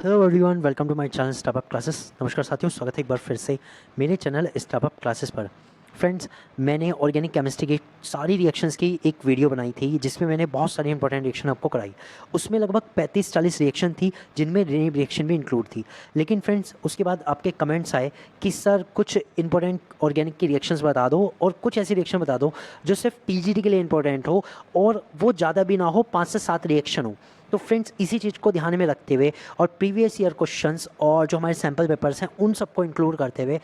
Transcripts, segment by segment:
Hello everyone, welcome to my channel startup classes. नमस्कार साथियों, स्वागत है एक बार फिर से मेरे चैनल स्टार्टअप क्लासेस पर। फ्रेंड्स, मैंने ऑर्गेनिक केमिस्ट्री की सारी रिएक्शंस की एक वीडियो बनाई थी जिसमें मैंने बहुत सारी इंपॉर्टेंट रिएक्शन आपको कराई। उसमें लगभग 35-40 रिएक्शन थी जिनमें रेनिव रिएक्शन भी इंक्लूड थी। लेकिन फ्रेंड्स, उसके बाद आपके कमेंट्स आए कि सर कुछ इंपॉर्टेंट ऑर्गेनिक की रिएक्शंस बता दो और कुछ ऐसी रिएक्शन बता दो जो सिर्फ टीजीटी के लिए इंपॉर्टेंट हो और वो ज़्यादा भी ना हो, 5 से 7 रिएक्शन हो। तो फ्रेंड्स, इसी चीज़ को ध्यान में रखते हुए और प्रीवियस ईयर क्वेश्चंस और जो हमारे सैम्पल पेपर्स हैं उन सबको इंक्लूड करते हुए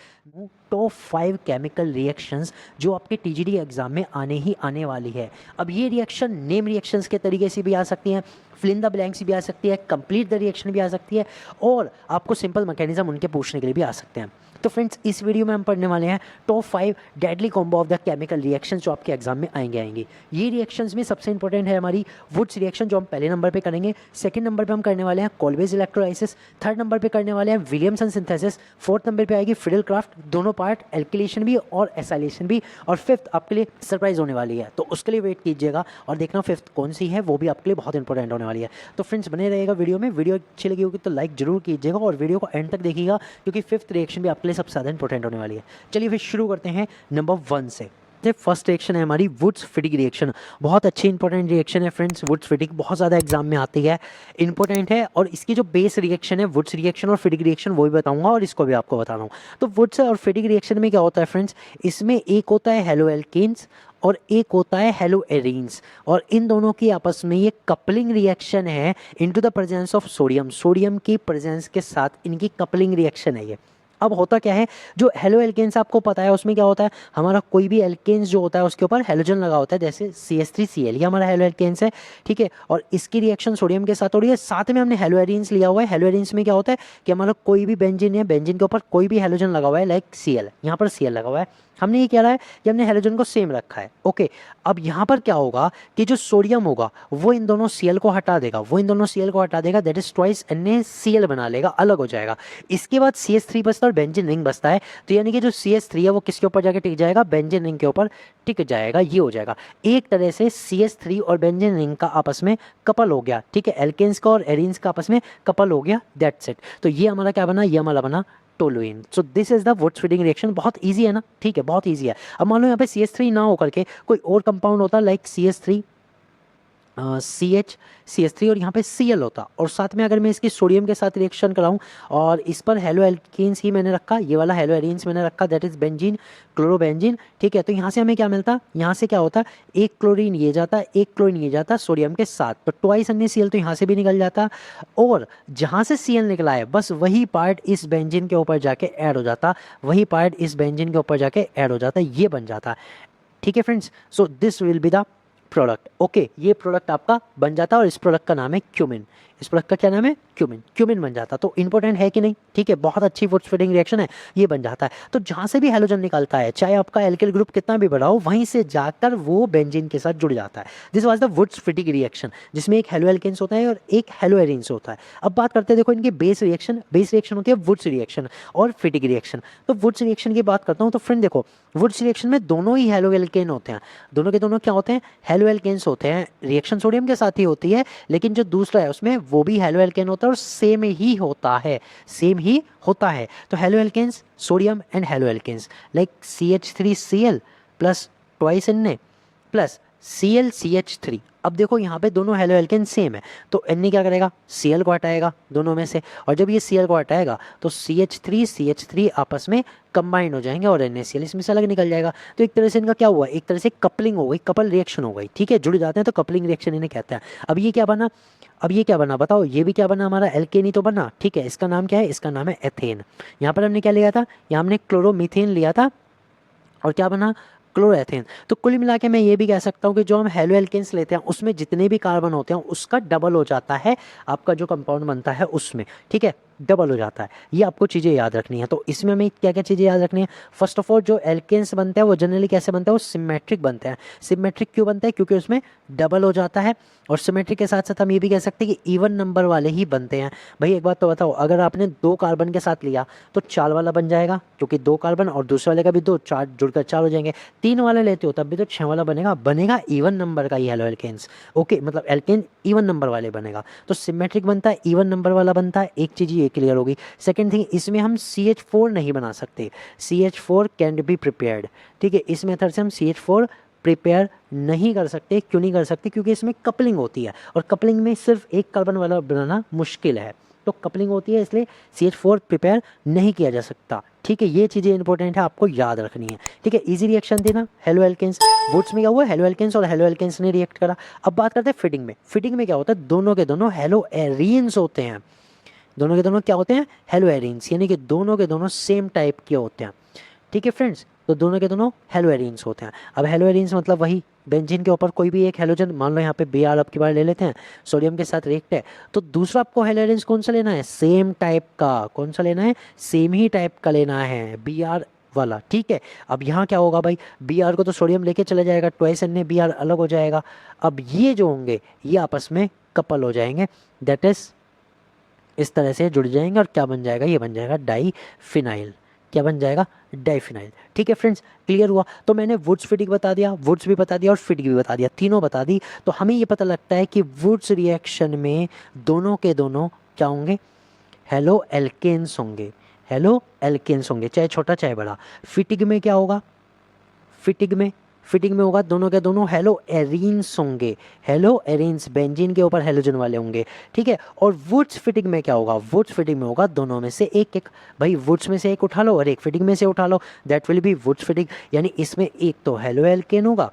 टॉप 5 केमिकल रिएक्शंस जो आपके टीजीडी एग्जाम में आने ही आने वाली है। अब ये रिएक्शन नेम रिएक्शंस के तरीके से भी आ सकती हैं, फिल इन द ब्लैंक्स भी आ सकती है, कंप्लीट द रिएक्शन भी आ सकती है और आपको सिंपल मैकेनिज्म उनके पूछने के लिए भी आ सकते हैं। तो फ्रेंड्स, इस वीडियो में हम पढ़ने वाले हैं top 5 deadly combo of the chemical reactions जो आपके एग्जाम में आएंगे। ये रिएक्शंस में सबसे इंपॉर्टेंट है हमारी वुड्स रिएक्शन जो हम पहले नंबर पे करेंगे। सेकंड नंबर पे हम करने वाले हैं कॉल्वेज इलेक्ट्रोलाइसिस। थर्ड नंबर पे करने वाले हैं विलियमसन सिंथेसिस। फोर्थ नंबर पे आएगी फिडेलक्राफ्ट, दोनों पार्ट, एल्किलेशन भी और एसाइलेशन भी। और फिफ्थ आपके लिए सरप्राइज होने वाली है, तो उसके लिए वेट कीजिएगा और देखना फिफ्थ कौन सी है, वो भी आपके लिए बहुत इंपॉर्टेंट होने वाली है। तो फ्रेंड्स, बने रहेगा वीडियो में। वीडियो अच्छी लगी होगी तो लाइक जरूर कीजिएगा और वीडियो को एंड तक देखिएगा क्योंकि फिफ्थ रिएक्शन भी आपके लिए सबसे ज़्यादा इंपॉर्टेंट होने वाली है। चलिए फिर शुरू करते हैं नंबर 1 से। फर्स्ट रिएक्शन है हमारी वुड्स फिटिग रिएक्शन। बहुत अच्छी इंपॉर्टेंट रिएक्शन है फ्रेंड्स। वुड्स फिटिग बहुत ज़्यादा एग्जाम में आती है, इंपॉर्टेंट है। और इसकी जो बेस रिएक्शन है वुड्स रिएक्शन और फिटिग रिएक्शन वो भी बताऊंगा और इसको भी आपको बता रहा हूँ। तो वुड्स और फिटिग रिएक्शन में क्या होता है फ्रेंड्स, इसमें एक होता है हेलो एल्केन्स और एक होता है हेलो एरीन्स और इन दोनों की आपस में ये कपलिंग रिएक्शन है into the presence of sodium. Sodium की प्रेजेंस के साथ इनकी कपलिंग रिएक्शन है ये। अब होता क्या है, जो हेलो एल्केन्स आपको पता है उसमें क्या होता है, हमारा कोई भी एल्केन्स जो होता है उसके ऊपर हेलोजन लगा होता है, जैसे CH3Cl ये हमारा हेलो एल्केन्स है, ठीक है। और इसकी रिएक्शन सोडियम के साथ हो रही है, साथ में हमने हेलो एरीन्स लिया हुआ है। हेलो एरीन्स में क्या होता है कि हमारा कोई भी बेंजीन है, बेंजीन के ऊपर कोई भी हेलोजन लगा हुआ है, लाइक Cl, यहाँ पर Cl लगा हुआ है। हमने ये क्या रहा है कि हमने हेलोजन को सेम रखा है, ओके। अब यहाँ पर क्या होगा कि जो सोडियम होगा वो इन दोनों Cl को हटा देगा, दैट इज ट्वाइस NaCl बना लेगा, अलग हो जाएगा। इसके बाद CH3 बचता है और बेंजीन रिंग बचता है। तो यानी कि जो CH3 है वो किसके ऊपर जाके टिक जाएगा, बेंजीन रिंग के ऊपर टिक जाएगा। ये हो जाएगा एक तरह से CH3 और बेंजीन रिंग का आपस में कपल हो गया, ठीक है। एल्केन्स का और एरीन्स का आपस में कपल हो गया, दैट्स इट। तो ये हमारा क्या बना, ये हमारा बना toluene. So this is the Wurtz Fittig reaction. बहुत इजी है ना, ठीक है, बहुत इजी है। अब मान लो यहाँ पे CH3 ना होकर के कोई और कंपाउंड होता लाइक CH3 CH3 और यहाँ पे Cl होता और साथ में अगर मैं इसकी सोडियम के साथ रिएक्शन कराऊं और इस पर हेलो एल्कीन्स ही मैंने रखा, ये वाला हेलो एरीन्स मैंने रखा, दैट इज बेंजीन, क्लोरोबेंजीन, ठीक है। तो यहाँ से हमें क्या मिलता, यहाँ से क्या होता, एक क्लोरीन ये जाता, एक क्लोरीन ये जाता सोडियम के साथ, तो ट्वाइस NaCl तो यहाँ से भी निकल जाता और जहाँ से Cl निकला है बस वही पार्ट इस बेंजीन के ऊपर जाके ऐड हो जाता, वही पार्ट इस बेंजीन के ऊपर जाके ऐड हो जाता, ये बन जाता, ठीक है friends. So this will be the product, okay. ये प्रोडक्ट आपका बन जाता है और इस प्रोडक्ट का नाम है क्यूमिन। इस प्रोडक्ट का क्या नाम है, क्यूमिन। क्यूमिन बन जाता, तो इंपॉर्टेंट है कि नहीं, ठीक है, बहुत अच्छी वुड्स फिटिंग रिएक्शन है, ये बन जाता है। तो जहाँ से भी हेलोजन निकलता है, चाहे आपका एल्किल ग्रुप कितना भी बड़ा हो, वहीं से जाकर वो बेंजीन के साथ जुड़ जाता है। This was the Wurtz Fittig reaction जिसमें एक हेलो एल्केन्स होता है और एक हेलो एरीन्स होता है। अब बात करते हैं, देखो इनकी बेस रिएक्शन होती है वुड्स रिएक्शन और फिटिंग रिएक्शन। तो वुड्स रिएक्शन की बात करता हूँ तो फ्रेंड देखो, वुड्स रिएक्शन में दोनों ही हेलो एल्केन होते हैं, दोनों के दोनों क्या होते हैं, हेलो एल्केन्स होते हैं। रिएक्शन सोडियम के साथ ही होती है, लेकिन जो दूसरा है उसमें वो भी हेलो एल्केन होता है और सेम ही होता है, सेम ही होता है। तो halo alkanes sodium and halo alkanes like CH3Cl plus twice Na plus ClCH3। अब देखो यहाँ पे दोनों हेलो एल्केन सेम है, तो Na क्या करेगा, Cl को हटाएगा दोनों में से, और जब ये Cl को हटाएगा तो CH3 आपस में कंबाइंड हो जाएंगे और NaCl इसमें से अलग निकल जाएगा। तो एक तरह से इनका क्या हुआ, एक तरह से कपलिंग हो गई, कपल रिएक्शन हो गई, ठीक है, जुड़ जाते हैं तो कपलिंग रिएक्शन इन्हें कहते हैं। अब ये क्या बना बताओ, ये भी क्या बना, हमारा एल्केन ही तो बना, ठीक है। इसका नाम क्या है, इसका नाम है एथेन। यहाँ पर हमने क्या लिया था, यहाँ हमने क्लोरोमीथेन लिया था और क्या बना, क्लोरोएथेन। तो कुल मिला के मैं ये भी कह सकता हूँ कि जो हम हेलो एल्केन्स लेते हैं उसमें जितने भी कार्बन होते हैं उसका डबल हो जाता है, आपका जो कंपाउंड बनता है उसमें, ठीक है, डबल हो जाता है। ये आपको चीज़ें याद रखनी है। तो इसमें हमें क्या क्या चीज़ें याद रखनी है, फर्स्ट ऑफ ऑल जो एल्केन्स बनते हैं वो जनरली कैसे बनते हैं, वो सिमेट्रिक बनते हैं। सिमेट्रिक क्यों बनते हैं, क्योंकि उसमें डबल हो जाता है। और सिमेट्रिक के साथ साथ हम ये भी कह सकते हैं कि इवन नंबर वाले ही बनते हैं। भाई एक बात तो बताओ, अगर आपने 2 कार्बन के साथ लिया तो 4 वाला बन जाएगा, क्योंकि 2 कार्बन और दूसरे वाले का भी 2, 4 जुड़कर 4 हो जाएंगे। 3 वाला लेते हो तब भी तो 6 वाला बनेगा इवन नंबर का ये हेलो एल्केन्स। ओके, मतलब एल्केन इवन नंबर वाले बनेगा, तो सिमेट्रिक बनता है, इवन नंबर वाला बनता है। एक चीज़ ये क्लियर होगी। सेकंड थिंग, इसमें हम CH4 नहीं बना सकते, CH4 कैन बी प्रिपेयर्ड। ठीक है, इस मेथड से हम CH4 प्रिपेयर नहीं कर सकते। क्यों नहीं कर सकते? क्योंकि इसमें कपलिंग होती है, और कपलिंग में सिर्फ एक कार्बन वाला बनाना मुश्किल है, तो कपलिंग होती है, इसलिए CH4 प्रिपेयर नहीं किया जा सकता। ठीक है, ये चीज़ें इंपॉर्टेंट है, आपको याद रखनी है। ठीक है, इजी रिएक्शन थी ना हेलो एल्केन्स। वुड्स में क्या हुआ? हेलो एल्केन्स और हेलो एल्केन्स ने रिएक्ट करा। अब बात करते हैं फिटिंग में। फिटिंग में क्या होता है? दोनों के दोनों हेलो एरीन्स होते हैं। दोनों के दोनों क्या होते हैं? हेलो एरीन्स, यानी कि दोनों के दोनों सेम टाइप के होते हैं। ठीक है फ्रेंड्स, तो दोनों के दोनों हेलो एरीन्स होते हैं। अब हेलो एरीन्स मतलब वही बेंजीन के ऊपर कोई भी एक हेलोजन, मान लो यहाँ पे Br अब की बार ले लेते हैं, सोडियम के साथ रिएक्ट है, तो दूसरा आपको हेलो एरीन्स कौन सा लेना है? सेम टाइप का। कौन सा लेना है? सेम ही टाइप का लेना है, Br वाला। ठीक है, अब यहाँ क्या होगा भाई? Br को तो सोडियम लेके चला जाएगा, ट्वाइस Na अलग हो जाएगा। अब ये जो होंगे ये आपस में कपल हो जाएंगे, दैट इज इस तरह से जुड़ जाएंगे, और क्या बन जाएगा? ये बन जाएगा डाईफिनाइल। क्या बन जाएगा? डाईफिनाइल। ठीक है फ्रेंड्स, क्लियर हुआ? तो मैंने वुड्स फिटिंग बता दिया, वुड्स भी बता दिया और फिटिंग भी बता दिया, तीनों बता दी। तो हमें ये पता लगता है कि वुड्स रिएक्शन में दोनों के दोनों क्या होंगे? हेलो एल्केन्स होंगे। हेलो एल्केन्स होंगे, चाहे छोटा चाहे बड़ा। फिटिंग में क्या होगा? फिटिंग में होगा दोनों के दोनों हेलो एरीन्स होंगे। हेलो एरीन्स बेंजीन के ऊपर हेलोजन वाले होंगे। ठीक है, और वुड्स फिटिंग में क्या होगा? वुड्स फिटिंग में होगा दोनों में से एक एक। भाई वुड्स में से एक उठा लो और एक फिटिंग में से उठा लो, that will be woods fitting. यानी इसमें एक तो हेलो एल्केन होगा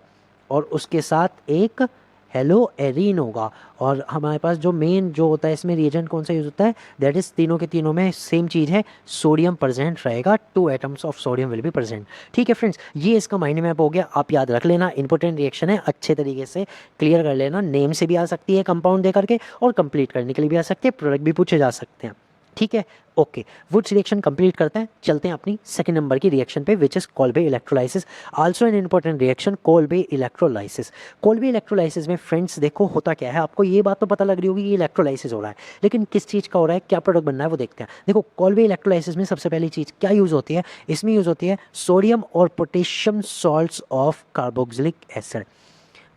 और उसके साथ एक हेलो एरीन होगा, और हमारे पास जो मेन जो होता है इसमें रिएजेंट कौन सा यूज होता है? दैट इज तीनों के तीनों में सेम चीज़ है, सोडियम प्रेजेंट रहेगा, 2 atoms of sodium will be present. ठीक है फ्रेंड्स, ये इसका माइंड मैप हो गया, आप याद रख लेना। इंपॉर्टेंट रिएक्शन है, अच्छे तरीके से क्लियर कर लेना। नेम से भी आ सकती है कंपाउंड दे करके, और कंप्लीट करने के लिए भी आ सकती है, प्रोडक्ट भी पूछे जा सकते हैं। ठीक है, ओके, वुड्स रिएक्शन कंप्लीट करते हैं, चलते हैं अपनी सेकंड नंबर की रिएक्शन पे, which is Kolbe electrolysis, also an important reaction, Kolbe electrolysis. Kolbe electrolysis में फ्रेंड्स देखो होता क्या है, आपको ये बात तो पता लग रही होगी, ये इलेक्ट्रोलाइसिस हो रहा है, लेकिन किस चीज़ का हो रहा है, क्या प्रोडक्ट बनना है वो देखते हैं। देखो कोल्बे इलेक्ट्रोलाइसिस में सबसे पहली चीज़ क्या यूज़ होती है? इसमें यूज़ होती है सोडियम और potassium salts of carboxylic acid.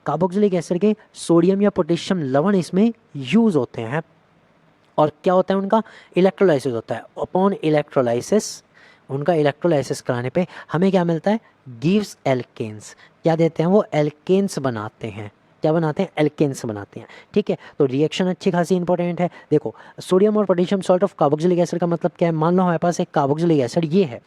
Carboxylic acid के सोडियम या पोटेशियम लवण इसमें यूज़ होते हैं, और क्या होता है उनका? इलेक्ट्रोलाइसिस होता है। अपॉन इलेक्ट्रोलाइसिस, उनका इलेक्ट्रोलाइसिस कराने पे हमें क्या मिलता है? Gives alkanes. क्या देते हैं वो? एल्केन्स बनाते हैं। क्या बनाते हैं? एल्केन्स बनाते हैं। ठीक है, तो रिएक्शन अच्छी खासी इंपॉर्टेंट है। देखो सोडियम और potassium salt of carboxylic acid का मतलब क्या है? मान लो हमारे पास एक कार्बोक्सिलिक एसिड ये है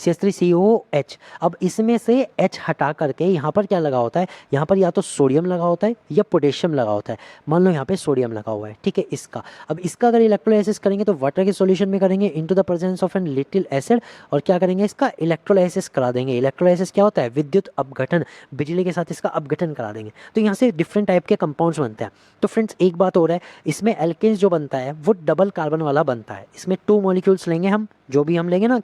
CH3COOH। अब इसमें से H हटा करके यहाँ पर क्या लगा होता है? यहाँ पर या तो सोडियम लगा होता है या पोटेशियम लगा होता है। मान लो यहाँ पे सोडियम लगा हुआ है, ठीक है इसका। अब इसका अगर इलेक्ट्रोलाइसिस करेंगे तो वाटर के सॉल्यूशन में करेंगे into the presence of an little acid, और क्या करेंगे? इसका इलेक्ट्रोलाइसिस करा देंगे। इलेक्ट्रोलाइसिस क्या होता है? विद्युत अपघटन, बिजली के साथ इसका अपघटन करा देंगे, तो यहाँ से डिफरेंट टाइप के कंपाउंड्स बनते हैं। तो फ्रेंड्स एक बात हो रहा है, इसमें एल्केन्स जो बनता है वो डबल कार्बन वाला बनता है। इसमें 2 मॉलिक्यूल्स लेंगे हम, जो भी हम लेंगे ना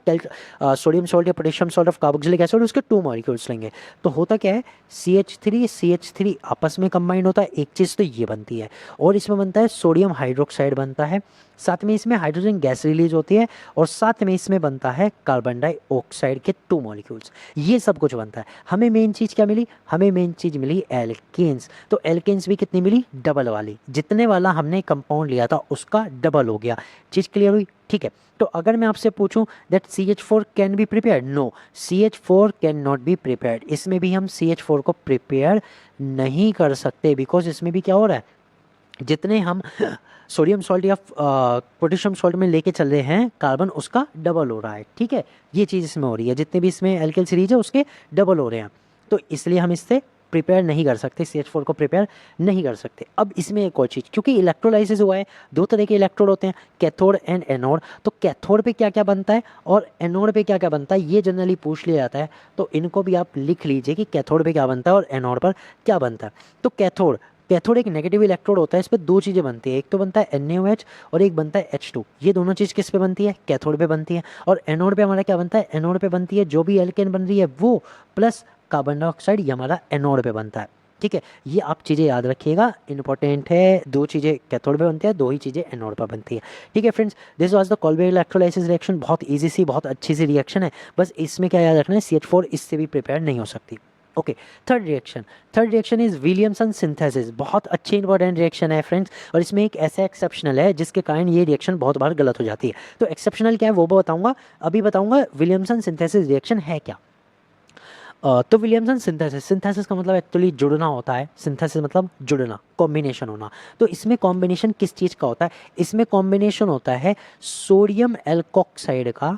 सोडियम सॉल्ट या potassium salt of carboxylic acid, उसके 2 मॉलिक्यूल्स लेंगे। तो होता क्या है? CH3 आपस में कंबाइंड होता है, एक चीज़ तो ये बनती है, और इसमें बनता है सोडियम हाइड्रोक्साइड बनता है, साथ में इसमें हाइड्रोजन गैस रिलीज होती है, और साथ में इसमें बनता है कार्बन डाइऑक्साइड के 2 मॉलिक्यूल्स। ये सब कुछ बनता है। हमें मेन चीज़ क्या मिली? हमें मेन चीज़ मिली एल्केन्स। तो एल्केन्स भी कितनी मिली? डबल वाली। जितने वाला हमने कंपाउंड लिया था उसका डबल हो गया। चीज़ क्लियर हुई? ठीक है, तो अगर मैं आपसे पूछूं that CH4 can be prepared, no, CH4 can not be prepared. इसमें भी हम CH4 को प्रिपेयर नहीं कर सकते, बिकॉज इसमें भी क्या हो रहा है? जितने हम सोडियम सॉल्ट या पोटेशियम सॉल्ट में लेके चल रहे हैं कार्बन, उसका डबल हो रहा है। ठीक है, ये चीज़ इसमें हो रही है, जितने भी इसमें एल्किल सीरीज है उसके डबल हो रहे हैं, तो इसलिए हम इससे प्रिपेयर नहीं कर सकते, CH4 को प्रिपेयर नहीं कर सकते। अब इसमें एक और चीज़, क्योंकि इलेक्ट्रोलाइसिस हुआ है, 2 तरह के इलेक्ट्रोड होते हैं, कैथोड एंड एनोड। तो कैथोड पे क्या क्या बनता है और एनोड पे क्या क्या बनता है, ये जनरली पूछ लिया जाता है, तो इनको भी आप लिख लीजिए कि कैथोड पे क्या बनता है और एनोड पर क्या बनता है। तो कैथोड एक नेगेटिव इलेक्ट्रोड होता है, इस पर 2 चीज़ें बनती है, एक तो बनता है NaOH और एक बनता है H2। ये दोनों चीज़ किस पे बनती है? कैथोड पे बनती है। और एनोड पे हमारा क्या बनता है? एनोड पे बनती है जो भी एल्केन बन रही है वो, प्लस कार्बन डाइऑक्साइड, ये हमारा एनोड पे बनता है। ठीक है, ये आप चीज़ें याद रखिएगा, इंपॉर्टेंट है। 2 चीज़ें कैथोड पे बनती है, 2 ही चीज़ें एनोड पर बनती है। ठीक है friends, this was the Kolbe electrolysis reaction. बहुत ईजी सी, बहुत अच्छी सी रिएक्शन है, बस इसमें क्या याद रखना है? CH4 इससे भी प्रिपेयर नहीं हो सकती। Okay, third reaction is Williamson synthesis. बहुत अच्छी इंपॉर्टेंट रिएक्शन है फ्रेंड्स, और इसमें एक ऐसा एक्सेप्शनल है जिसके कारण ये रिएक्शन बहुत बार गलत हो जाती है। तो एक्सेप्शनल क्या है वो बताऊंगा, अभी बताऊंगा विलियमसन सिंथेसिस रिएक्शन है क्या। तो विलियमसन सिंथेसिस का मतलब एक्चुअली जुड़ना होता है। सिंथेसिस मतलब जुड़ना, कॉम्बिनेशन होना। तो इसमें कॉम्बिनेशन किस चीज़ का होता है, इसमें कॉम्बिनेशन होता है सोडियम एल्कोक्साइड का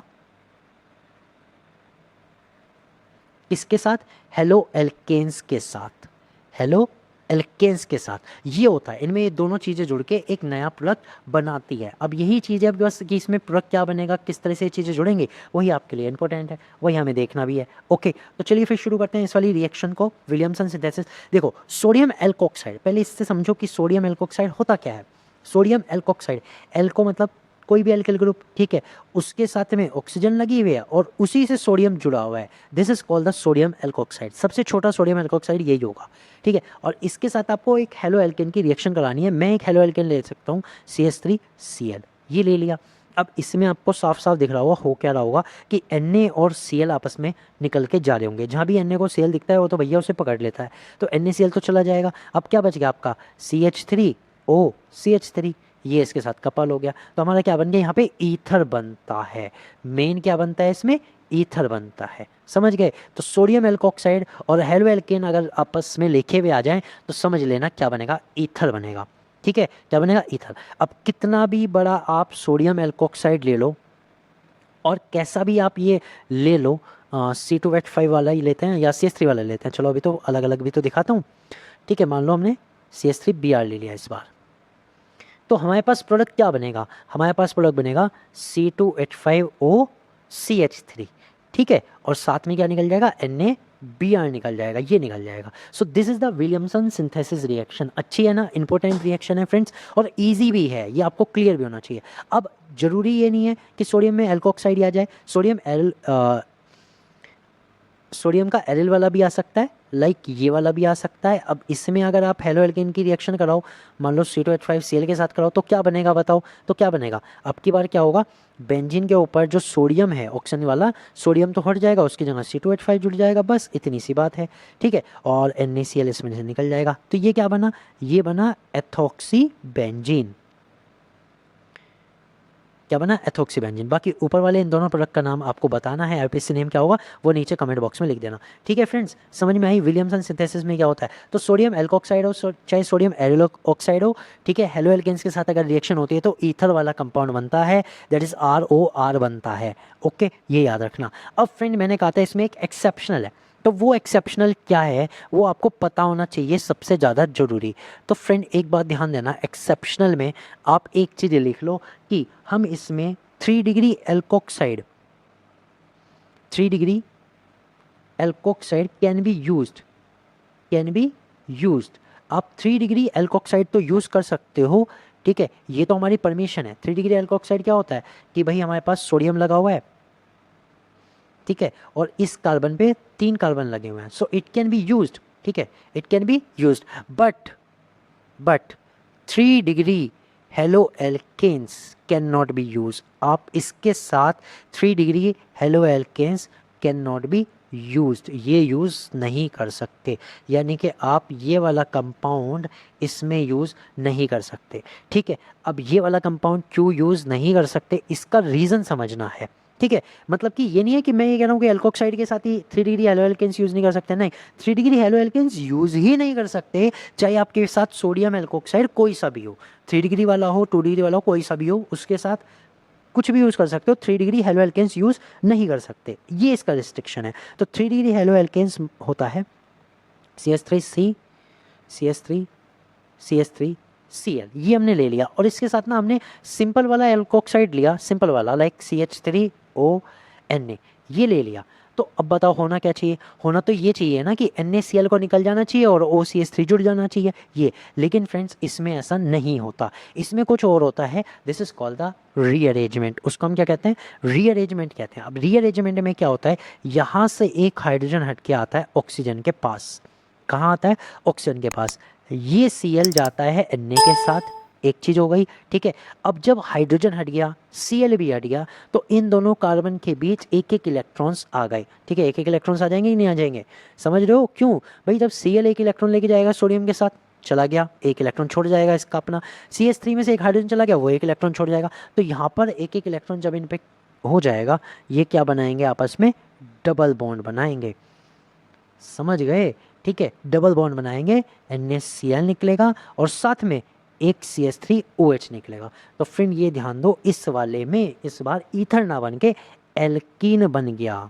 किसके साथ, हेलो एल्केन्स के साथ, हेलो एल्केन्स के साथ ये होता है। इनमें ये दोनों चीज़ें जुड़ के एक नया प्रोडक्ट बनाती है। अब यही चीज़ है आपके पास कि इसमें प्रोडक्ट क्या बनेगा, किस तरह से ये चीज़ें जुड़ेंगी, वही आपके लिए इंपॉर्टेंट है, वही हमें देखना भी है। ओके, तो चलिए फिर शुरू करते हैं इस वाली रिएक्शन को, विलियमसन सिंथेसिस। देखो सोडियम एल्कोक्साइड, पहले इससे समझो कि सोडियम एल्कोक्साइड होता क्या है। सोडियम एल्कोक्साइड, एल्को मतलब कोई भी एल्किल ग्रुप, ठीक है, उसके साथ में ऑक्सीजन लगी हुई है और उसी से सोडियम जुड़ा हुआ है, this is called the sodium alkoxide. सबसे छोटा सोडियम एल्कोक्साइड यही होगा, ठीक है। और इसके साथ आपको एक हेलो एल्केन की रिएक्शन करानी है। मैं एक हेलो एल्केन ले सकता हूँ CH3Cl, ये ले लिया। अब इसमें आपको साफ साफ दिख रहा होगा हो क्या रहा होगा कि Na और Cl आपस में निकल के जा रहे होंगे। जहाँ भी Na को Cl दिखता है वो तो भैया उसे पकड़ लेता है, तो NaCl तो चला जाएगा। अब क्या बच गया आपका CH3O CH3, ये इसके साथ कपल हो गया। तो हमारा क्या बन गया, यहाँ पे ईथर बनता है। मेन क्या बनता है इसमें, ईथर बनता है, समझ गए। तो सोडियम एल्कोक्साइड और हेलो एल्केन अगर आपस में लिखे हुए आ जाएं तो समझ लेना क्या बनेगा, ईथर बनेगा, ठीक है। क्या बनेगा, ईथर। अब कितना भी बड़ा आप सोडियम एल्कोक्साइड ले लो और कैसा भी आप ये ले लो, C2H5 वाला ही लेते हैं या CH3 वाला लेते हैं, चलो अभी तो अलग अलग भी तो दिखाता हूँ, ठीक है। मान लो हमने CH3Br ले लिया इस बार, तो हमारे पास प्रोडक्ट क्या बनेगा, हमारे पास प्रोडक्ट बनेगा C2H5O CH3, ठीक है। और साथ में क्या निकल जाएगा, NaBr निकल जाएगा, ये निकल जाएगा। सो this is the Williamson synthesis reaction. अच्छी है ना, इंपॉर्टेंट रिएक्शन है फ्रेंड्स, और इजी भी है, ये आपको क्लियर भी होना चाहिए। अब जरूरी ये नहीं है कि सोडियम में एल्कोक्साइड आ जाए, सोडियम का एरिल वाला भी आ सकता है, लाइक ये वाला भी आ सकता है। अब इसमें अगर आप हेलो एल्केन की रिएक्शन कराओ, मान लो C2H5Cl के साथ कराओ, तो क्या बनेगा बताओ, तो क्या बनेगा। अब की बार क्या होगा, बेंजीन के ऊपर जो सोडियम है ऑक्सीजन वाला, सोडियम तो हट जाएगा, उसकी जगह C2H5 जुड़ जाएगा, बस इतनी सी बात है, ठीक है। और NaCl इसमें से निकल जाएगा। तो ये क्या बना, ये बना एथॉक्सी बेंजीन। क्या बना, एथॉक्सी बेंजीन। बाकी ऊपर वाले इन दोनों प्रोडक्ट का नाम आपको बताना है, IPSC नेम क्या होगा वो नीचे कमेंट बॉक्स में लिख देना, ठीक है फ्रेंड्स। समझ में आई विलियमसन सिंथेसिस में क्या होता है। तो सोडियम एल्कोक्साइड हो चाहे सोडियम एरिल ऑक्साइड हो, ठीक है, हेलो एल्केन्स के साथ अगर रिएक्शन होती है तो ईथर वाला कंपाउंड बनता है, दैट इज ROR बनता है, ओके, ये याद रखना। अब फ्रेंड मैंने कहा था इसमें एक एक्सेप्शनल है, तो वो एक्सेप्शनल क्या है वो आपको पता होना चाहिए, सबसे ज़्यादा ज़रूरी। तो फ्रेंड एक बात ध्यान देना, एक्सेप्शनल में आप एक चीज़ लिख लो कि हम इसमें 3 degree alkoxide, 3 degree alkoxide can be used. आप 3 डिग्री एल्कोक्साइड तो यूज़ कर सकते हो, ठीक है, ये तो हमारी परमिशन है। 3 डिग्री एल्कोक्साइड क्या होता है कि भाई हमारे पास सोडियम लगा हुआ है, ठीक है, और इस कार्बन पे 3 कार्बन लगे हुए हैं, so it can be used, ठीक है, it can be used. But 3 degree halo alkanes can not be use. आप इसके साथ 3 degree halo alkanes can not be used, ये यूज़ नहीं कर सकते, यानी कि आप ये वाला कंपाउंड इसमें यूज़ नहीं कर सकते, ठीक है। अब ये वाला कंपाउंड क्यों यूज़ नहीं कर सकते, इसका रीज़न समझना है, ठीक है। मतलब कि ये नहीं है कि मैं ये कह रहा हूँ कि एल्कोक्साइड के साथ ही 3 डिग्री हेलो एल्केन्स यूज़ नहीं कर सकते, नहीं, 3 डिग्री हेलो एल्केन्स यूज़ ही नहीं कर सकते, चाहे आपके साथ सोडियम एल्कोक्साइड कोई सा भी हो, 3 डिग्री वाला हो, 2 डिग्री वाला हो, कोई सा भी हो, उसके साथ कुछ भी यूज़ कर सकते हो, 3 डिग्री हेलो एल्केन्स यूज़ नहीं कर सकते, ये इसका रिस्ट्रिक्शन है। तो 3 डिग्री हेलो एल्केन्स होता है CH3C CH3 CH3Cl, ये हमने ले लिया। और इसके साथ ना हमने सिंपल वाला एल्कोक्साइड लिया, सिंपल वाला लाइक CH3ONa, ये ले लिया। तो अब बताओ होना क्या चाहिए, होना तो ये चाहिए ना कि NaCl को निकल जाना चाहिए और OCH3 जुड़ जाना चाहिए, ये। लेकिन फ्रेंड्स इसमें ऐसा नहीं होता, इसमें कुछ और होता है, this is called the rearrangement. उसको हम क्या कहते हैं, रीअरेंजमेंट कहते हैं। अब रीअरेंजमेंट में क्या होता है, यहाँ से एक हाइड्रोजन हट के आता है ऑक्सीजन के पास, कहाँ आता है, ऑक्सीजन के पास, ये Cl जाता है Na के साथ, एक चीज़ हो गई, ठीक है। अब जब हाइड्रोजन हट गया, Cl भी हट गया, तो इन दोनों कार्बन के बीच एक एक इलेक्ट्रॉन्स आ गए, ठीक है। एक एक इलेक्ट्रॉन्स आ जाएंगे कि नहीं आ जाएंगे, समझ रहे हो क्यों भाई? जब Cl एक इलेक्ट्रॉन लेके जाएगा सोडियम के साथ, चला गया, एक इलेक्ट्रॉन छोड़ जाएगा इसका अपना। CH3 में से एक हाइड्रोजन चला गया, वो एक इलेक्ट्रॉन छोड़ जाएगा। तो यहाँ पर एक एक इलेक्ट्रॉन जब इन पे हो जाएगा, ये क्या बनाएंगे आपस में? डबल बॉन्ड बनाएंगे, समझ गए, ठीक है। डबल बॉन्ड बनाएंगे, NaCl निकलेगा और साथ में एक CH3OH निकलेगा। तो फ्रेंड ये ध्यान दो, इस वाले में इस बार ईथर ना बन के एल्कीन बन गया।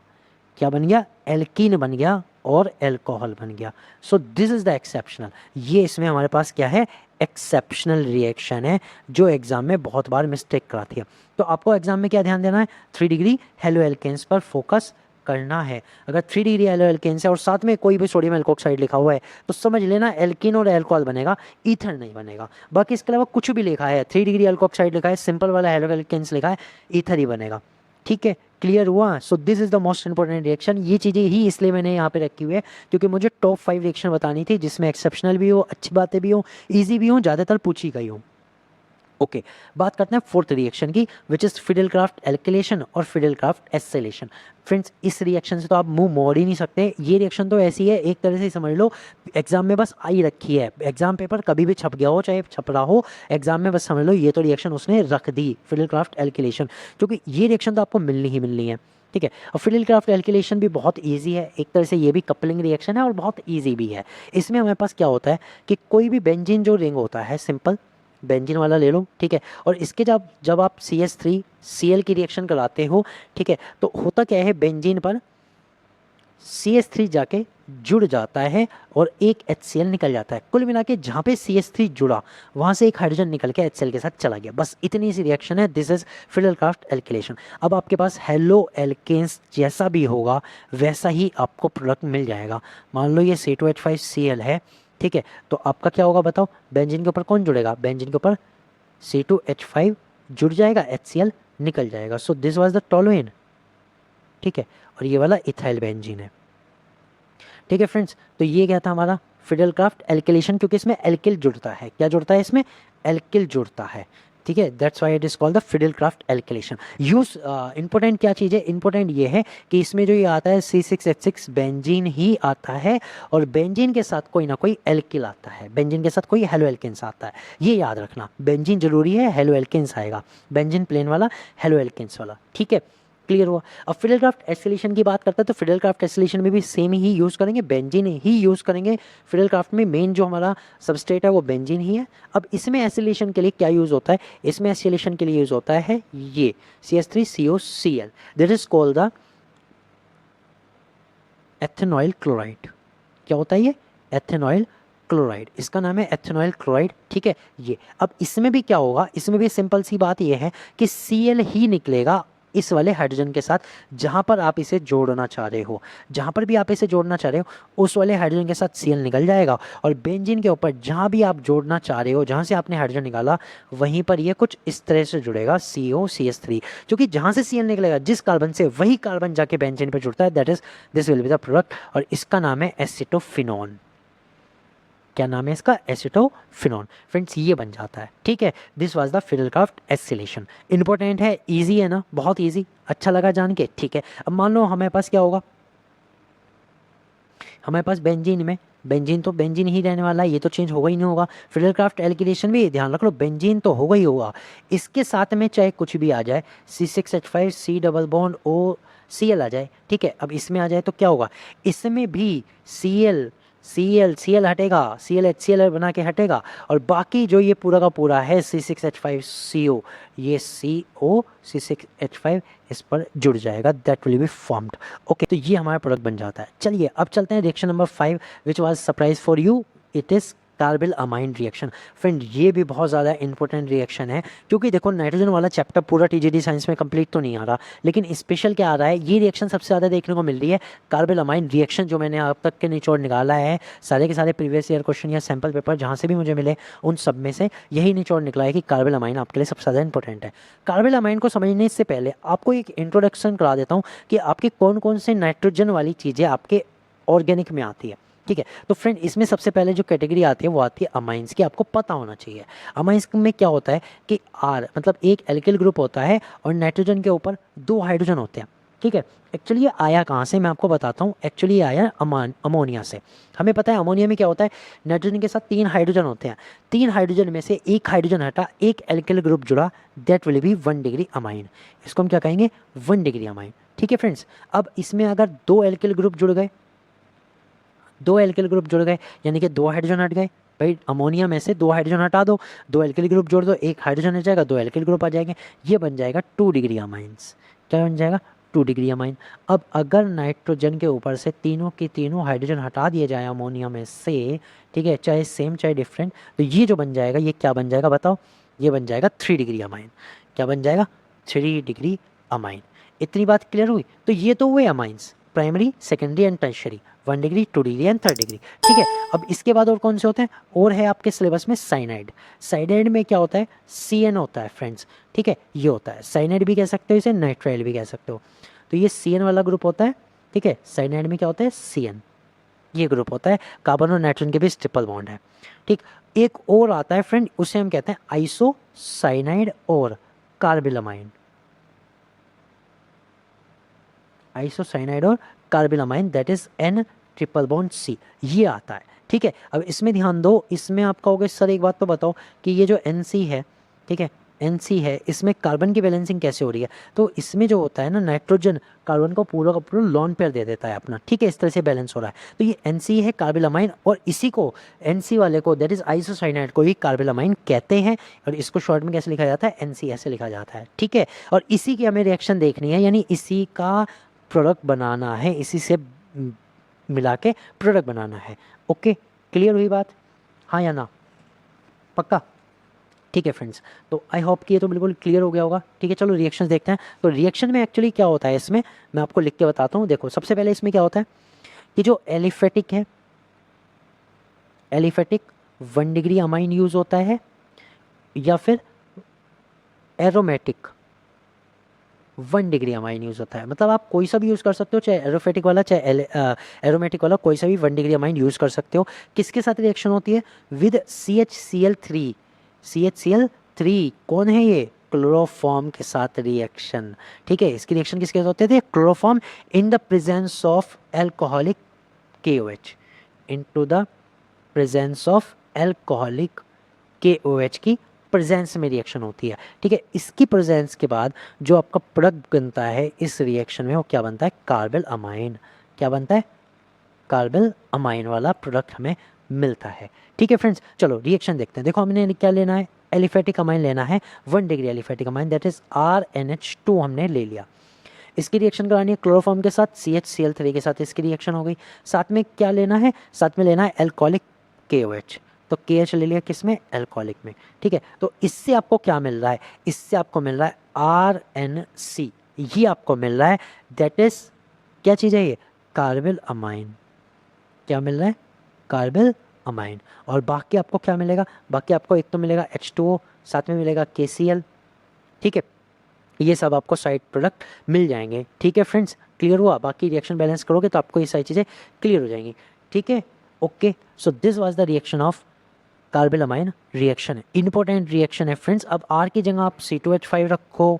क्या बन गया? एल्कीन बन गया और एल्कोहल बन गया। सो दिस इज द एक्सेप्शनल। ये इसमें हमारे पास क्या है? एक्सेप्शनल रिएक्शन है, जो एग्जाम में बहुत बार मिस्टेक कराती है। तो आपको एग्जाम में क्या ध्यान देना है? 3 डिग्री हेलो एल्केन्स पर फोकस करना है। अगर 3 डिग्री हेलो एल्केन्स है और साथ में कोई भी सोडियम एल्कोक्साइड लिखा हुआ है तो समझ लेना एल्कीन और एल्कोहल बनेगा, ईथर नहीं बनेगा। बाकी इसके अलावा कुछ भी लिखा है, 3 डिग्री एल्कोक्साइड लिखा है, सिंपल वाला हेलो एल्केन्स लिखा है, ईथर ही बनेगा, ठीक है। क्लियर हुआ? सो this is the most important reaction. ये चीज़ें ही इसलिए मैंने यहाँ पे रखी हुई है क्योंकि मुझे टॉप 5 रिएक्शन बतानी थी जिसमें एक्सेप्शनल भी हो, अच्छी बातें भी हो, ईजी भी हो, ज़्यादातर पूछी गई हो। ओके, बात करते हैं फोर्थ रिएक्शन की, विच इज फिडेलक्राफ्ट एल्किलेशन और फिडेलक्राफ्ट एसिलेशन। फ्रेंड्स, इस रिएक्शन से तो आप मुंह मोड़ ही नहीं सकते। ये रिएक्शन तो ऐसी है, एक तरह से समझ लो एग्जाम में बस आई रखी है। एग्जाम पेपर कभी भी छप गया हो, चाहे छप रहा हो, एग्जाम में बस समझ लो ये तो रिएक्शन उसने रख दी, फिडेलक्राफ्ट एल्किलेशन, क्योंकि ये रिएक्शन तो आपको मिलनी ही मिलनी है, ठीक है। और फिडेलक्राफ्ट एल्किलेशन भी बहुत इजी है, एक तरह से ये भी कपलिंग रिएक्शन है और बहुत इजी भी है। इसमें हमारे पास क्या होता है कि कोई भी बेंजीन जो रिंग होता है, सिंपल बेंजीन वाला ले लो, ठीक है। और इसके जब आप CH3Cl की रिएक्शन कराते हो, ठीक है, तो होता क्या है, बेंजीन पर CH3 जाके जुड़ जाता है और एक HCl निकल जाता है। कुल मिला के जहाँ पे CH3 जुड़ा वहाँ से एक हाइड्रोजन निकल के HCl के साथ चला गया, बस इतनी सी रिएक्शन है। This is Friedel Crafts alkylation. अब आपके पास हेलो एल्केन्स जैसा भी होगा वैसा ही आपको प्रोडक्ट मिल जाएगा। मान लो ये C2H5Cl है, ठीक है, तो आपका क्या होगा बताओ? बेंजीन के ऊपर कौन जुड़ेगा? बेंजीन के ऊपर C2H5 जुड़ जाएगा, HCl निकल जाएगा। सो दिस वाज द टोलुएन, ठीक है, और ये वाला इथाइल बेंजीन है, ठीक है फ्रेंड्स। तो ये क्या था हमारा फिडेलक्राफ्ट एल्किलेशन, क्योंकि इसमें एल्किल जुड़ता है। क्या जुड़ता है इसमें? एल्किल जुड़ता है, ठीक है। That's why it is called the Friedel Crafts alkylation. Use important क्या चीज़ है? इंपॉर्टेंट ये है कि इसमें जो ये आता है C6H6 बेंजीन ही आता है और बेंजीन के साथ कोई ना कोई एल्किल आता है, बेंजीन के साथ कोई हेलो एल्केन्स आता है। ये याद रखना, बेंजीन जरूरी है, हेलो एल्केन्स आएगा, बेंजीन प्लेन वाला, हेलो एल्केन्स वाला, ठीक है। क्लियर हुआ? अब फिडेलक्राफ्ट एसिलेशन की बात करते हैं तो फिडेलक्राफ्ट एसिलेशन में भी सेम ही यूज़ करेंगे, बेंजीन ही यूज़ करेंगे। फिडेलक्राफ्ट में मेन जो हमारा सबस्ट्रेट है वो बेंजीन ही है। अब इसमें एसिलेशन के लिए क्या यूज़ होता है? इसमें एसिलेशन के लिए यूज़ होता है ये CH3COCl, that is called the ethanoyl chloride. क्या होता है ये? एथेनॉइल क्लोराइड, इसका नाम है एथेनॉइल क्लोराइड, ठीक है। ये अब इसमें भी क्या होगा? इसमें भी सिंपल सी बात ये है कि Cl ही निकलेगा इस वाले हाइड्रोजन के साथ जहाँ पर आप इसे जोड़ना चाह रहे हो। जहाँ पर भी आप इसे जोड़ना चाह रहे हो उस वाले हाइड्रोजन के साथ Cl निकल जाएगा और बेंजीन के ऊपर जहाँ भी आप जोड़ना चाह रहे हो, जहाँ से आपने हाइड्रोजन निकाला वहीं पर ये कुछ इस तरह से जुड़ेगा COCH3, क्योंकि जहाँ से Cl निकलेगा जिस कार्बन से, वही कार्बन जाके बेंजीन पर जुड़ता है। That is this will be the product और इसका नाम है एसिटोफिनॉन। क्या नाम है इसका? एसिटोफिनॉन। फ्रेंड्स ये बन जाता है, ठीक है। This was the Friedel Crafts acylation. Important है, इजी है ना, बहुत इजी, अच्छा लगा जान के, ठीक है। अब मान लो हमारे पास क्या होगा, हमारे पास बेंजीन में, बेंजीन तो बेंजीन ही रहने वाला है, ये तो चेंज होगा ही नहीं होगा। फिडेलक्राफ्ट एल्किलेशन भी ध्यान रख लो, बेंजीन तो होगा ही होगा। इसके साथ में चाहे कुछ भी आ जाए, C6H5 C double bond OCl आ जाए, ठीक है। अब इसमें आ जाए तो क्या होगा? इसमें भी Cl हटेगा, Cl HCl बना के हटेगा और बाकी जो ये पूरा का पूरा है C6H5CO, ये CO C6H5 इस पर जुड़ जाएगा, that will be formed. Okay, तो ये हमारा प्रोडक्ट बन जाता है। चलिए अब चलते हैं reaction number 5 which was surprise for you, it is carbyl amine reaction. Friend ये भी बहुत ज़्यादा इंपॉर्टेंट रिएक्शन है क्योंकि देखो नाइट्रोजन वाला चैप्टर पूरा TGD साइंस में कंप्लीट तो नहीं आ रहा, लेकिन स्पेशल क्या आ रहा है, ये रिएक्शन सबसे ज़्यादा देखने को मिल रही है। कार्बिल अमाइन रिएक्शन जो मैंने अब तक के निचोड़ निकाला है, सारे के सारे प्रीवियस ईयर क्वेश्चन या सैम्पल पेपर जहाँ से भी मुझे मिले उन सब में से यही निचोड़ निकला है कि कार्बिल अमाइन आपके लिए सबसे ज़्यादा इंपॉर्टेंट है। कार्बिल अमाइन को समझने से पहले आपको एक इंट्रोडक्शन करा देता हूँ कि आपके कौन कौन से नाइट्रोजन वाली चीज़ें आपके ऑर्गेनिक में आती है। ठीक है। तो फ्रेंड इसमें सबसे पहले जो कैटेगरी आती है वो आती है अमाइंस की, आपको पता होना चाहिए। अमाइंस में क्या होता है कि आर मतलब एक एल्किल ग्रुप होता है और नाइट्रोजन के ऊपर 2 हाइड्रोजन होते हैं। ठीक है। एक्चुअली ये आया कहाँ से मैं आपको बताता हूँ। एक्चुअली ये आया अमोनिया से। हमें पता है अमोनिया में क्या होता है, नाइट्रोजन के साथ 3 हाइड्रोजन होते हैं। 3 हाइड्रोजन में से एक हाइड्रोजन हटा, एक एल्किल ग्रुप जुड़ा, that will B 1 degree amine. इसको हम क्या कहेंगे, 1 डिग्री अमाइन। ठीक है फ्रेंड्स। अब इसमें अगर 2 एल्किल ग्रुप जुड़ गए, 2 एल्किल ग्रुप जुड़ गए यानी कि 2 हाइड्रोजन हट गए। भाई अमोनिया में से 2 हाइड्रोजन हटा दो, 2 एल्किल ग्रुप जोड़ दो, एक हाइड्रोजन हट जाएगा, 2 एल्किल ग्रुप आ जाएंगे, ये बन जाएगा 2 डिग्री अमाइंस। क्या बन जाएगा, 2 डिग्री अमाइन। अब अगर नाइट्रोजन के ऊपर से तीनों की तीनों हाइड्रोजन हटा दिए जाए अमोनिया में से, ठीक है, चाहे सेम चाहे डिफरेंट, तो ये जो बन जाएगा ये क्या बन जाएगा बताओ, ये बन जाएगा 3 डिग्री अमाइन। क्या बन जाएगा, 3 डिग्री अमाइन। इतनी बात क्लियर हुई। तो ये तो हुए amines, primary, secondary and tertiary, 1 degree, 2 degree and 3 degree. ठीक है। अब इसके बाद और कौन से होते हैं, और है आपके सिलेबस में साइनाइड। साइनाइड में क्या होता है, CN होता है फ्रेंड्स। ठीक है, ये होता है साइनाइड भी कह सकते हो, इसे नाइट्राइल भी कह सकते हो। तो ये CN वाला ग्रुप होता है। ठीक है, साइनाइड में क्या होता है, CN ये ग्रुप होता है। कार्बन और नाइट्रोजन के बीच ट्रिपल बॉन्ड है। ठीक। एक और आता है फ्रेंड, उसे हम कहते हैं आइसोसाइनाइड और कार्बिलमाइन। आइसोसाइनाइड और carbylamine, that is N triple bond C, ये आता है। ठीक है। अब इसमें ध्यान दो, इसमें आप कहोगे सर एक बात तो बताओ कि ये जो NC है, ठीक है, NC है, इसमें कार्बन की बैलेंसिंग कैसे हो रही है। तो इसमें जो होता है ना, नाइट्रोजन कार्बन को पूरा का पूरा लॉन पेयर दे देता है अपना। ठीक है, इस तरह से बैलेंस हो रहा है। तो ये NC है कार्बिलमाइन, और इसी को NC वाले को दैट इज आइसोसाइनाइड को ही कार्बिलमाइन कहते हैं। और इसको शॉर्ट में कैसे लिखा जाता है, NC ऐसे लिखा जाता है। ठीक है। और इसी की हमें रिएक्शन देखनी है, यानी इसी का प्रोडक्ट बनाना है, इसी से मिला के प्रोडक्ट बनाना है। ओके, क्लियर हुई बात, हाँ या ना, पक्का। ठीक है फ्रेंड्स, तो आई होप कि ये तो बिल्कुल क्लियर हो गया होगा। ठीक है, चलो रिएक्शंस देखते हैं। तो रिएक्शन में एक्चुअली क्या होता है, इसमें मैं आपको लिख के बताता हूँ। देखो सबसे पहले इसमें क्या होता है कि जो एलिफेटिक है, एलिफेटिक 1 डिग्री अमाइन यूज होता है, या फिर एरोमेटिक 1 डिग्री अमाइन यूज होता है। मतलब आप कोई सा भी यूज़ कर सकते हो, चाहे एरोफेटिक वाला चाहे एरोमेटिक वाला, कोई सा भी 1 डिग्री अमाइन यूज़ कर सकते हो। किसके साथ रिएक्शन होती है, विद CHCl3। CHCl3 कौन है ये, क्लोरोफॉर्म के साथ रिएक्शन। ठीक है, इसकी रिएक्शन किसके साथ होते थे, chloroform in the presence of alcoholic KOH, into the presence of alcoholic KOH की प्रेजेंस में रिएक्शन होती है। ठीक है, इसकी प्रेजेंस के बाद जो आपका प्रोडक्ट बनता है इस रिएक्शन में, वो क्या बनता है, कार्बिल अमाइन। क्या बनता है, कार्बिल अमाइन वाला प्रोडक्ट हमें मिलता है। ठीक है फ्रेंड्स, चलो रिएक्शन देखते हैं। देखो हमने क्या लेना है, एलिफेटिक अमाइन लेना है, 1 degree aliphatic amine, that is RNH2 हमने ले लिया। इसकी रिएक्शन करानी है क्लोरोफॉर्म के साथ, CHCl3 के साथ इसकी रिएक्शन हो गई। साथ में क्या लेना है, साथ में लेना है एल्कोहलिक KOH। तो KH ले लिया किसमें, एल्कोहलिक में। ठीक है, तो इससे आपको क्या मिल रहा है, इससे आपको मिल रहा है RNC, ये आपको मिल रहा है, दैट इज क्या चीज़ है ये, कार्बिल अमाइन। क्या मिल रहा है, कार्बिल अमाइन। और बाकी आपको क्या मिलेगा, बाकी आपको एक तो मिलेगा H2O, साथ में मिलेगा KCl। ठीक है, ये सब आपको साइड प्रोडक्ट मिल जाएंगे। ठीक है फ्रेंड्स, क्लियर हुआ। बाकी रिएक्शन बैलेंस करोगे तो आपको ये सारी चीज़ें क्लियर हो जाएंगी। ठीक है, okay. So this was the reaction of carbyl amine reaction है, इंपॉर्टेंट रिएक्शन है फ्रेंड्स। अब R की जगह आप C2H5 रखो,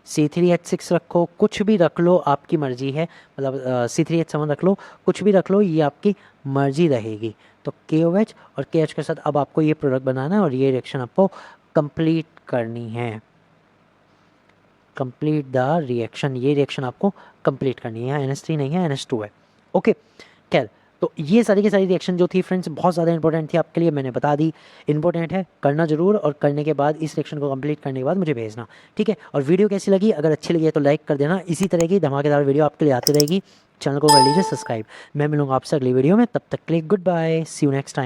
C3H6 रखो, कुछ भी रख लो, आपकी मर्जी है। मतलब C3H7 रख लो, कुछ भी रख लो, ये आपकी मर्जी रहेगी। तो KOH और KH के साथ अब आपको ये प्रोडक्ट बनाना है और ये रिएक्शन आपको कंप्लीट करनी है। कंप्लीट द रिएक्शन, ये रिएक्शन आपको कंप्लीट करनी है। NH3 नहीं है, NH2 है। ओके, खैर, तो ये सारी की सारी रिएक्शन जो थी फ्रेंड्स बहुत ज़्यादा इंपॉर्टेंट थी आपके लिए, मैंने बता दी। इंपॉर्टेंट है, करना जरूर, और करने के बाद इस रिएक्शन को कंप्लीट करने के बाद मुझे भेजना। ठीक है, और वीडियो कैसी लगी, अगर अच्छी लगी है तो लाइक कर देना। इसी तरह की धमाकेदार वीडियो आपके लिए आती रहेगी। चैनल को कर लीजिए सब्सक्राइब। मैं मिलूंगा आपसे अगली वीडियो में, तब तक के लिए good bye, see you next time.